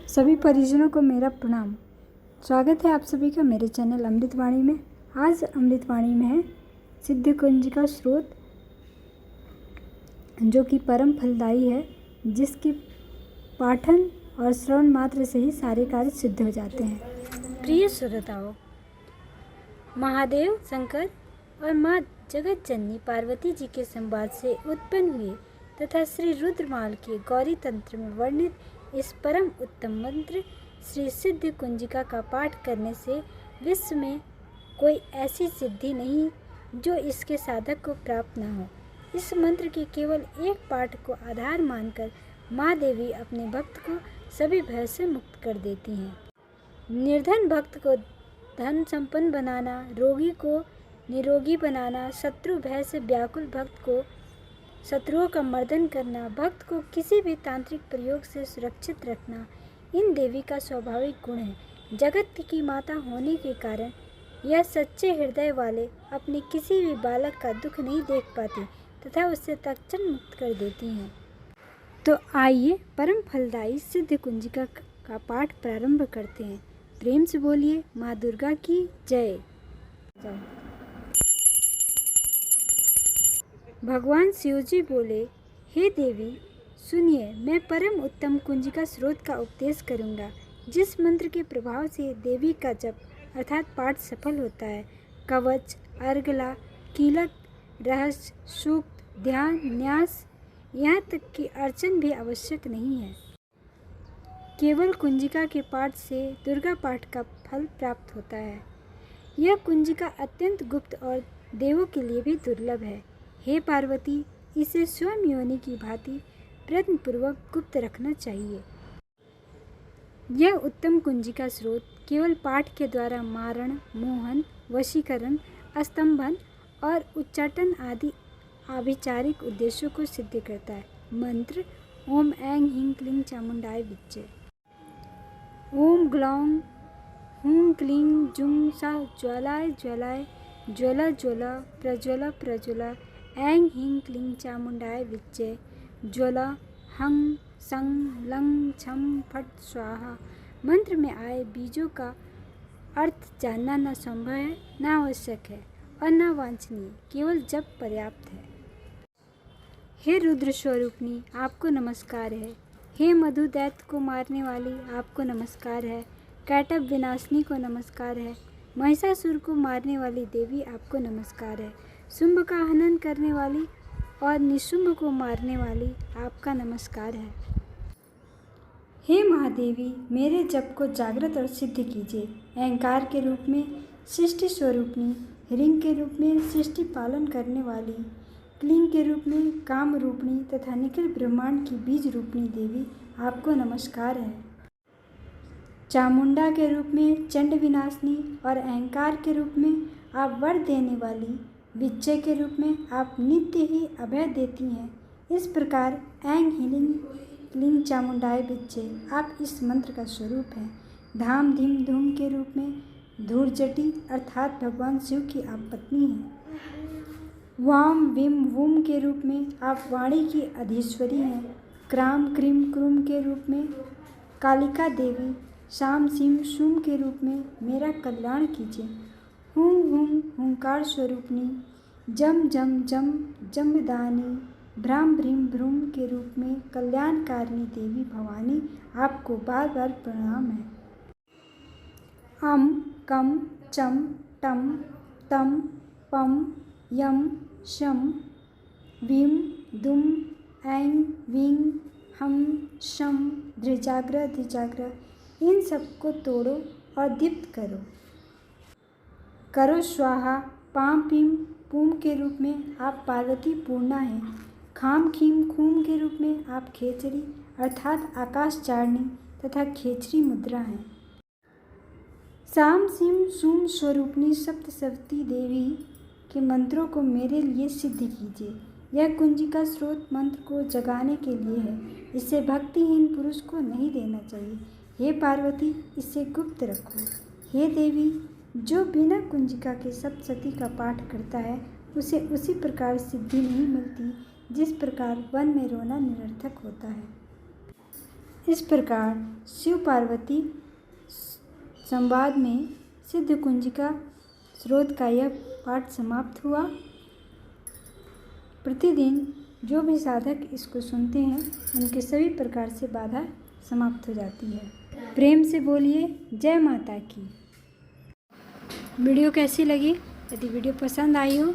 सभी परिजनों को मेरा प्रणाम। स्वागत है आप सभी का मेरे चैनल अमृतवाणी में। आज अमृतवाणी में है सिद्ध कुंज का स्रोत, जो कि परम फलदायी है, जिसके पाठन और श्रवण मात्र से ही सारे कार्य सिद्ध हो जाते हैं। प्रिय श्रोताओं, महादेव शंकर और माँ जगत जननी पार्वती जी के संवाद से उत्पन्न हुए तथा श्री रुद्रमाल के गौरी तंत्र में वर्णित इस परम उत्तम मंत्र श्री सिद्ध कुंजिका का पाठ करने से विश्व में कोई ऐसी सिद्धि नहीं जो इसके साधक को प्राप्त न हो। इस मंत्र के केवल एक पाठ को आधार मानकर माँ देवी अपने भक्त को सभी भय से मुक्त कर देती हैं। निर्धन भक्त को धन संपन्न बनाना, रोगी को निरोगी बनाना, शत्रु भय से व्याकुल भक्त को शत्रुओं का मर्दन करना, भक्त को किसी भी तांत्रिक प्रयोग से सुरक्षित रखना, इन देवी का स्वाभाविक गुण है। जगत की माता होने के कारण यह सच्चे हृदय वाले अपने किसी भी बालक का दुख नहीं देख पाती तथा उससे तत्क्षण मुक्त कर देती हैं। तो आइए परम फलदायी सिद्ध कुंजिका का पाठ प्रारंभ करते हैं। प्रेम से बोलिए माँ दुर्गा की जय। भगवान शिव जी बोले, हे देवी सुनिए, मैं परम उत्तम कुंजिका स्रोत का उपदेश करूंगा, जिस मंत्र के प्रभाव से देवी का जप अर्थात पाठ सफल होता है। कवच, अर्गला, कीलक, रहस्य, सूक्त, ध्यान, न्यास, यहाँ तक कि अर्चन भी आवश्यक नहीं है। केवल कुंजिका के पाठ से दुर्गा पाठ का फल प्राप्त होता है। यह कुंजिका अत्यंत गुप्त और देवों के लिए भी दुर्लभ है। हे पार्वती, इसे स्वयं योनि की भांति प्रयत्नपूर्वक गुप्त रखना चाहिए। यह उत्तम कुंजिका स्रोत केवल पाठ के द्वारा मारण, मोहन, वशीकरण, स्तंभन और उच्चाटन आदि आभिचारिक उद्देश्यों को सिद्ध करता है। मंत्र: ओम ऐं ह्रीं क्लीं चामुंडाय विच्चे। ओम ग्लौं हूं क्लीं जुं सा ज्वालाय ज्वालाय ज्वला ज्वला प्रज्वला प्रज्वला ऐं ह्रीं क्लीं चामुंडाय विच्चे ज्वला हं सं लं छं फट स्वाहा। मंत्र में आए बीजों का अर्थ जानना न संभव है, न आवश्यक है और न वांछनीय, केवल जप पर्याप्त है। हे रुद्र स्वरूपिणी, आपको नमस्कार है। हे मधु दैत्य को मारने वाली, आपको नमस्कार है। कैटभ विनाशिनी को नमस्कार है। महिषासुर को मारने वाली देवी, आपको नमस्कार है। शुंभ का हनन करने वाली और निशुंभ को मारने वाली, आपका नमस्कार है। हे महादेवी, मेरे जप को जागृत और सिद्ध कीजिए। अहंकार के रूप में सृष्टि स्वरूपिणी, ह्रीं के रूप में सृष्टि पालन करने वाली, क्लीं के रूप में काम रूपिणी तथा निखिल ब्रह्मांड की बीज रूपिणी देवी, आपको नमस्कार है। चामुंडा के रूप में चंड विनाशिनी और अहंकार के रूप में आप वर देने वाली, विच्चे के रूप में आप नित्य ही अभय देती हैं। इस प्रकार ऐं ह्रीं क्लीं चामुंडाय विच्चे आप इस मंत्र का स्वरूप हैं। धाम धीम धूम के रूप में धूर्जटी अर्थात भगवान शिव की आप पत्नी हैं। वाम विम वुम के रूप में आप वाणी की अधीश्वरी हैं। क्राम क्रीम क्रूम के रूप में कालिका देवी, शाम सीम शूम के रूप में मेरा कल्याण कीजिए। हूँ हूँ हुंकार स्वरूपिणी, जम जम जम जमदानी, भ्राम भ्रीम भ्रूम के रूप में कल्याणकारिणी देवी भवानी, आपको बार बार प्रणाम है। अम कम चम टम तम पम यम शम वीम दुम ऐं वीं हम शम धृजाग्र धिजाग्र, इन सबको तोड़ो और दीप्त करो। करो स्वाहा। पाम पीम पूम के रूप में आप पार्वती पूर्णा हैं। खाम खीम खूम के रूप में आप खेचरी अर्थात आकाश चारणी तथा खेचरी मुद्रा हैं। साम सीम सूम स्वरूपिणी सप्तशती देवी के मंत्रों को मेरे लिए सिद्ध कीजिए। यह कुंजिका स्रोत मंत्र को जगाने के लिए है, इसे भक्तिहीन पुरुष को नहीं देना चाहिए। हे पार्वती, इसे गुप्त रखो। हे देवी, जो बिना कुंजिका के सप्तशती का पाठ करता है उसे उसी प्रकार सिद्धि नहीं मिलती जिस प्रकार वन में रोना निरर्थक होता है। इस प्रकार शिव पार्वती संवाद में सिद्ध कुंजिका स्रोत का यह पाठ समाप्त हुआ। प्रतिदिन जो भी साधक इसको सुनते हैं उनके सभी प्रकार से बाधा समाप्त हो जाती है। प्रेम से बोलिए जय माता की। वीडियो कैसी लगी? यदि वीडियो पसंद आई हो